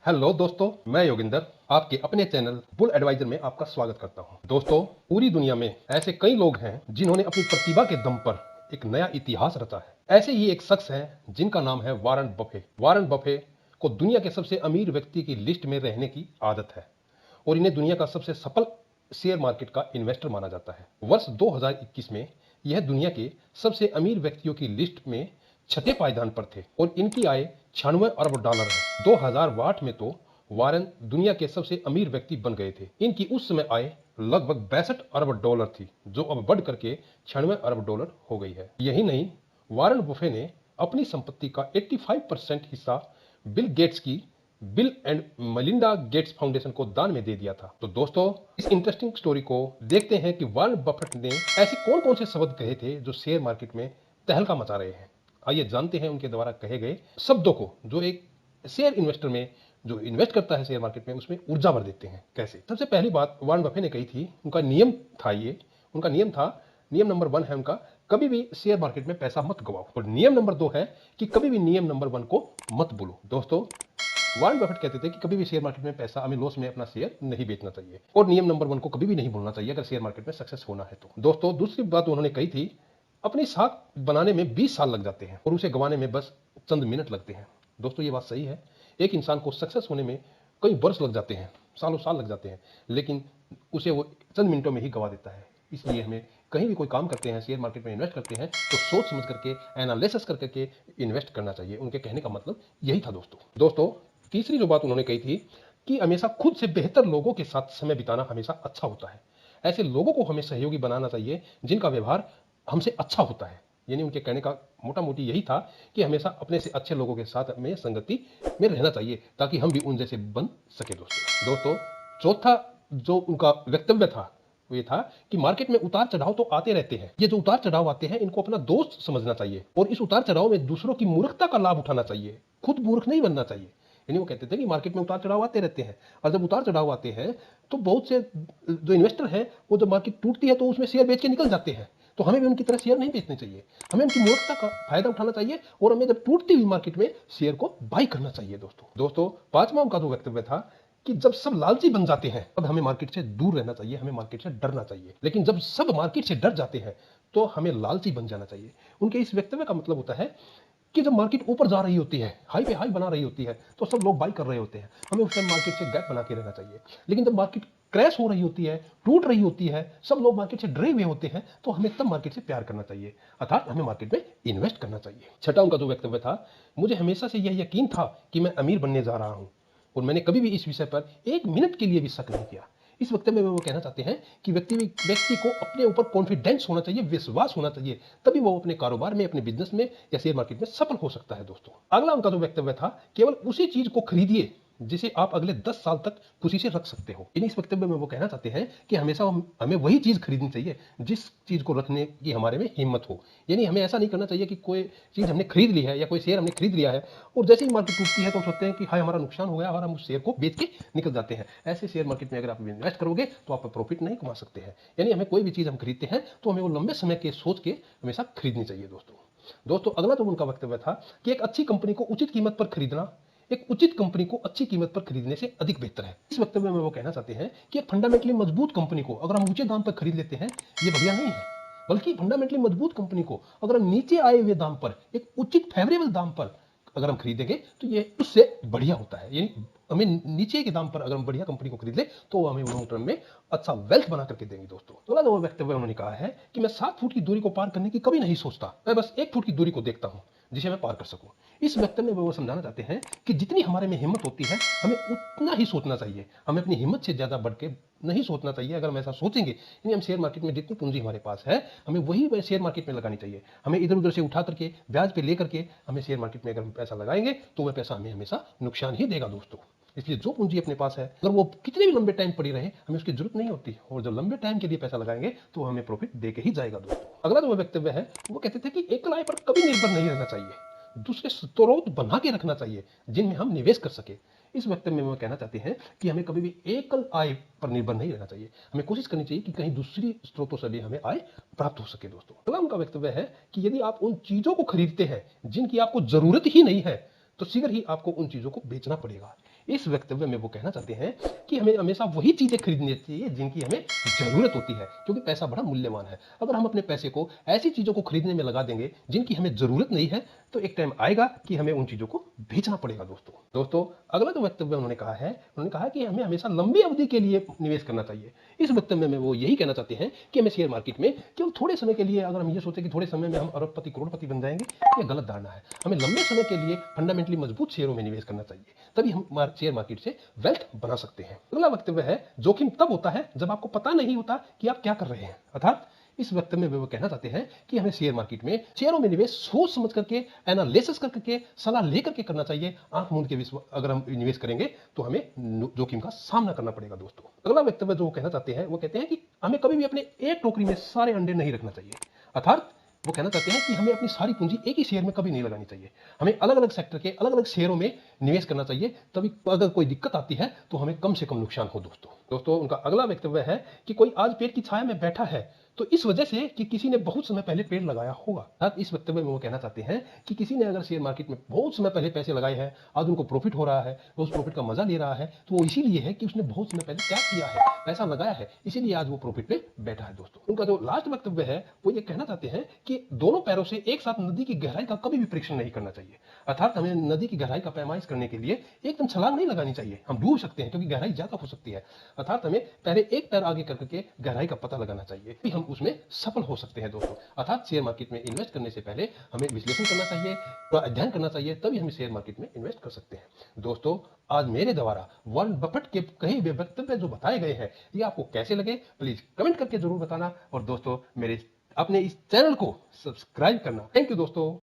Hello दोस्तों, मैं योगिंदर आपके अपने चैनल बुल एडवाइजर में आपका स्वागत करता हूं। दोस्तों, पूरी दुनिया में ऐसे कई लोग हैं जिन्होंने अपनी प्रतिभा के दम पर एक नया इतिहास रचा है। ऐसे ही एक शख्स हैं जिनका नाम है वॉरेन बफे। वॉरेन बफे को दुनिया के सबसे अमीर व्यक्ति की लिस्ट में रहने की आदत है और इन्हें दुनिया का सबसे सफल शेयर मार्केट का इन्वेस्टर माना जाता है। वर्ष 2021 में यह दुनिया के सबसे अमीर व्यक्तियों की लिस्ट में छठे पायदान पर थे और इनकी आय 96 अरब डॉलर है। 2008 में तो वारेन दुनिया के सबसे अमीर व्यक्ति बन गए थे। इनकी उस समय आय लगभग 62 अरब डॉलर थी, जो अब बढ़ करके 96 अरब डॉलर हो गई है। यही नहीं, वारेन बफे ने अपनी संपत्ति का 85% हिस्सा बिल गेट्स की Bill and Melinda Gates Foundation को दान में दे दिया था। तो दोस्तों, इस इंटरेस्टिंग स्टोरी को देखते हैं कि वॉरेन बफेट ने ऐसे कौन कौन से शब्द कहे थे जो शेयर मार्केट में तहलका मचा रहे हैं। आइए जानते हैं उनके द्वारा कहे गए शब्दों को, जो एक शेयर इन्वेस्टर में जो इन्वेस्ट करता है शेयर मार्केट में उसमें ऊर्जा भर देते हैं। कैसे? सबसे पहली बात वॉरेन बफे ने कही थी, उनका नियम था नियम नंबर 1 है उनका, कभी भी शेयर मार्केट में पैसा मत गवाओ। और नियम नंबर 2 है कि कभी भी नियम नंबर 1 को मत भूलो। दोस्तों, वॉरेन बफेट कहते थे कि कभी भी शेयर मार्केट में पैसा हमें लॉस में अपना शेयर नहीं बेचना चाहिए और नियम नंबर 1 को कभी भी नहीं भूलना चाहिए अगर शेयर मार्केट में सक्सेस होना है तो। दोस्तों, दूसरी बात उन्होंने कही थी, अपनी साख बनाने में 20 साल लग जाते हैं और उसे गंवाने में बस चंद मिनट लगते हैं। दोस्तों, ये बात सही है। एक इंसान को सक्सेस होने में कई वर्ष लग जाते हैं, सालों साल लग जाते हैं, लेकिन उसे वो चंद मिनटों में ही गंवा देता है। इसलिए हमें कहीं भी कोई काम करते हैं, शेयर मार्केट में इन्वेस्ट करते हैं, तो सोच समझ करके, एनालिसिस करके इन्वेस्ट करना चाहिए। उनके कहने का मतलब यही था। दोस्तों, तीसरी जो बात उन्होंने कही थी कि हमेशा खुद से बेहतर लोगों के साथ समय बिताना हमेशा अच्छा होता है। ऐसे लोगों को हमें सहयोगी बनाना चाहिए जिनका व्यवहार हमसे अच्छा होता है। यानी उनके कहने का मोटा मोटी यही था कि हमेशा अपने से अच्छे लोगों के साथ में संगति में रहना चाहिए ताकि हम भी उन जैसे बन सके। दोस्तों, चौथा जो उनका वक्तव्य था वो ये था कि मार्केट में उतार चढ़ाव तो आते रहते हैं, ये जो उतार चढ़ाव आते हैं इनको अपना दोस्त समझना चाहिए और इस उतार चढ़ाव में दूसरों की मूर्खता का लाभ उठाना चाहिए, खुद मूर्ख नहीं बनना चाहिए। यानी वो कहते थे कि मार्केट में उतार चढ़ाव आते रहते हैं और जब उतार चढ़ाव आते हैं तो बहुत से जो इन्वेस्टर हैं वो जब मार्केट टूटती है तो उसमें शेयर बेच के निकल जाते हैं। तो हमें भी उनकी तरह शेयर नहीं बेचने चाहिए, हमें उनकी मूर्खता का फायदा उठाना चाहिए और हमें जब टूटती हुई मार्केट में शेयर को बाई करना चाहिए। दोस्तों, पांचवा उनका जो वक्तव्य था कि जब सब लालची बन जाते हैं तब हमें मार्केट से दूर रहना चाहिए, हमें मार्केट से डरना चाहिए, लेकिन जब सब मार्केट से डर जाते हैं तो हमें लालची बन जाना चाहिए। उनके इस वक्तव्य का मतलब होता है कि जब मार्केट ऊपर जा रही होती है, हाई पे हाई बना रही होती है, तो सब लोग बाई कर रहे होते हैं, हमें उस टाइम मार्केट से गैप बना के रहना चाहिए। लेकिन जब मार्केट क्रैश हो रही होती है, टूट रही होती है, सब लोग मार्केट से डरे हुए होते हैं, तो हमें तब मार्केट से प्यार करना चाहिए, अर्थात हमें मार्केट में इन्वेस्ट करना चाहिए। छठा उनका जो वक्तव्य था, मुझे हमेशा से यह यकीन था कि मैं अमीर बनने जा रहा हूं और मैंने कभी भी इस विषय पर एक मिनट के लिए भी शक नहीं किया। इस वक्त में वो कहना चाहते हैं कि व्यक्ति को अपने ऊपर कॉन्फिडेंस होना चाहिए, विश्वास होना चाहिए, तभी वो अपने कारोबार में, अपने बिजनेस में या शेयर मार्केट में सफल हो सकता है। दोस्तों, अगला उनका जो वक्तव्य था, केवल उसी चीज को खरीदिए जिसे आप अगले 10 साल तक खुशी से रख सकते हो। इस वक्तव्य में वो कहना चाहते हैं कि हमेशा हमें वही चीज खरीदनी चाहिए जिस चीज को रखने की हमारे में हिम्मत हो। यानी हमें ऐसा नहीं करना चाहिए कि कोई चीज हमने खरीद ली है या कोई शेयर हमने खरीद लिया है और जैसे ही मार्केट टूटती है तो हम सोचते हैं कि हाय हमारा नुकसान हो गया और हम उस शेयर को बेच के निकल जाते हैं। ऐसे शेयर मार्केट में अगर आप इन्वेस्ट करोगे तो आप प्रॉफिट नहीं कमा सकते हैं। यानी हमें कोई भी चीज हम खरीदते हैं तो हमें वो लंबे समय के सोच के हमेशा खरीदनी चाहिए। दोस्तों, अगला तो उनका वक्तव्य था कि एक अच्छी कंपनी को उचित कीमत पर खरीदना एक उचित कंपनी को अच्छी कीमत पर खरीदने से अधिक बेहतर है। इस वक्तव्य में वो कहना चाहते हैं कि एक फंडामेंटली मजबूत कंपनी को अगर हम ऊंचे दाम पर खरीद लेते हैं, ये बढ़िया नहीं है, बल्कि फंडामेंटली मजबूत कंपनी को अगर हम नीचे आए हुए दाम पर, एक उचित फेवरेबल दाम पर अगर हम खरीदेंगे तो ये उससे बढ़िया होता है। यानी हमें नीचे के दाम पर अगर हम बढ़िया कंपनी को खरीद ले तो हमें लॉन्ग टर्म में अच्छा वेल्थ बना करके देंगे। दोस्तों, अगला जो वक्तव्य उन्होंने कहा है कि मैं 7 फुट की दूरी को पार करने की कभी नहीं सोचता, मैं बस 1 फुट की दूरी को देखता हूं जिसे मैं पार कर सकूं। इस वक्तव्य में वो समझाना चाहते हैं कि जितनी हमारे में हिम्मत होती है हमें उतना ही सोचना चाहिए, हमें अपनी हिम्मत से ज्यादा बढ़ के नहीं सोचना चाहिए। अगर हम ऐसा सोचेंगे, यानी हम शेयर मार्केट में जितनी पूंजी हमारे पास है हमें वही शेयर मार्केट में लगानी चाहिए। हमें इधर उधर से उठा करके ब्याज पे लेकर के हमें शेयर मार्केट में अगर हम पैसा लगाएंगे तो वह पैसा हमें हमेशा नुकसान ही देगा। दोस्तों, इसलिए जो पूंजी अपने पास है अगर वो कितने भी लंबे टाइम पड़ी रहे हमें उसकी जरूरत नहीं होती और जब लंबे टाइम के लिए पैसा लगाएंगे तो हमें प्रॉफिट दे के ही जाएगा। दोस्तों, अगला जो वक्तव्य है वो कहते थे कि एकल आय पर कभी निर्भर नहीं रहना चाहिए, दूसरे स्रोत बना के रखना चाहिए जिनमें हम निवेश कर सके। इस वक्तव्य में वो कहना चाहते हैं कि हमें कभी भी एकल आय पर निर्भर नहीं रहना चाहिए, हमें कोशिश करनी चाहिए कि कहीं दूसरी स्रोतों से भी हमें आय प्राप्त हो सके। दोस्तों, अगला उनका वक्तव्य है कि यदि आप उन चीजों को खरीदते हैं जिनकी आपको जरूरत ही नहीं है तो शीघ्र ही आपको उन चीजों को बेचना पड़ेगा। इस वक्तव्य में वो कहना चाहते हैं कि हमें हमेशा वही चीजें खरीदनी चाहिए जिनकी हमें जरूरत होती है, क्योंकि पैसा बड़ा मूल्यवान है। अगर हम अपने पैसे को ऐसी चीजों को खरीदने में लगा देंगे जिनकी हमें जरूरत नहीं है, तो एक टाइम आएगा कि हमें उन चीजों को बेचना पड़ेगा। दोस्तों अगला जो वक्तव्य उन्होंने कहा कि हमें हमेशा लंबी अवधि के लिए निवेश करना चाहिए। इस वक्तव्य में वो यही कहना चाहते हैं कि हमें शेयर मार्केट में केवल थोड़े समय के लिए, अगर हम ये सोचें कि थोड़े समय में हम अरबपति करोड़पति बन जाएंगे, ये गलत धारणा है। हमें लंबे समय के लिए फंडामेंटली मजबूत शेयरों में निवेश करना चाहिए, तभी हम शेयर मार्केट से वेल्थ बना सकते हैं। अगला वक्तव्य है, जोखिम तब होता है जब आपको पता नहीं होता कि आप क्या कर रहे हैं। अर्थात इस वक्तव्य में वो कहना चाहते हैं कि हमें शेयर मार्केट में शेयरों में निवेश सोच समझ करके, एनालिसिस करके, सलाह लेकर के करना चाहिए। आंख मूंद के अगर हम निवेश करेंगे तो हमें जोखिम का सामना करना पड़ेगा। दोस्तों अगला वक्तव्य जो वो कहना चाहते हैं, वो कहते हैं कि हमें कभी भी अपने एक टोकरी में सारे अंडे नहीं रखना चाहिए। अर्थात वो कहना चाहते हैं कि हमें अपनी सारी पूंजी एक ही शेयर में कभी नहीं लगानी चाहिए। हमें अलग अलग सेक्टर के अलग अलग शेयरों में निवेश करना चाहिए, तभी अगर कोई दिक्कत आती है तो हमें कम से कम नुकसान हो। दोस्तों उनका अगला वक्तव्य है कि कोई आज पेड़ की छाया में बैठा है तो इस वजह से कि किसी ने बहुत समय पहले पेड़ लगाया होगा। अर्थात इस वक्तव्य में वो कहना चाहते हैं कि किसी ने अगर शेयर मार्केट में बहुत समय पहले पैसे लगाए हैं, आज उनको प्रॉफिट हो रहा है, वो उस प्रॉफिट का मजा ले रहा है, तो वो इसीलिए है कि उसने बहुत समय पहले त्याग किया है, पैसा लगाया है, इसीलिए आज वो प्रॉफिट पे बैठा है। दोस्तों उनका जो लास्ट वक्तव्य है वो ये कहना चाहते हैं कि दोनों पैरों से एक साथ नदी की गहराई का कभी भी परीक्षण नहीं करना चाहिए। अर्थात हमें नदी की गहराई का पैमाइश करने के लिए एकदम छलांग नहीं लगानी चाहिए, हम डूब सकते हैं क्योंकि गहराई ज्यादा हो सकती है। अर्थात हमें पहले एक पैर आगे करके गहराई का पता लगाना चाहिए, फिर हम उसमें सफल हो सकते हैं। दोस्तों अर्थात शेयर मार्केट में इन्वेस्ट करने से पहले हमें विश्लेषण करना चाहिए, थोड़ा अध्ययन करना चाहिए, तभी हम शेयर मार्केट में इन्वेस्ट कर सकते हैं। दोस्तों आज मेरे द्वारा वॉरेन बफेट के कहे हुए वक्तव्य जो बताए गए हैं, ये आपको कैसे लगे प्लीज कमेंट करके जरूर बताना। और दोस्तों मेरे अपने इस चैनल को सब्सक्राइब करना। थैंक यू दोस्तों।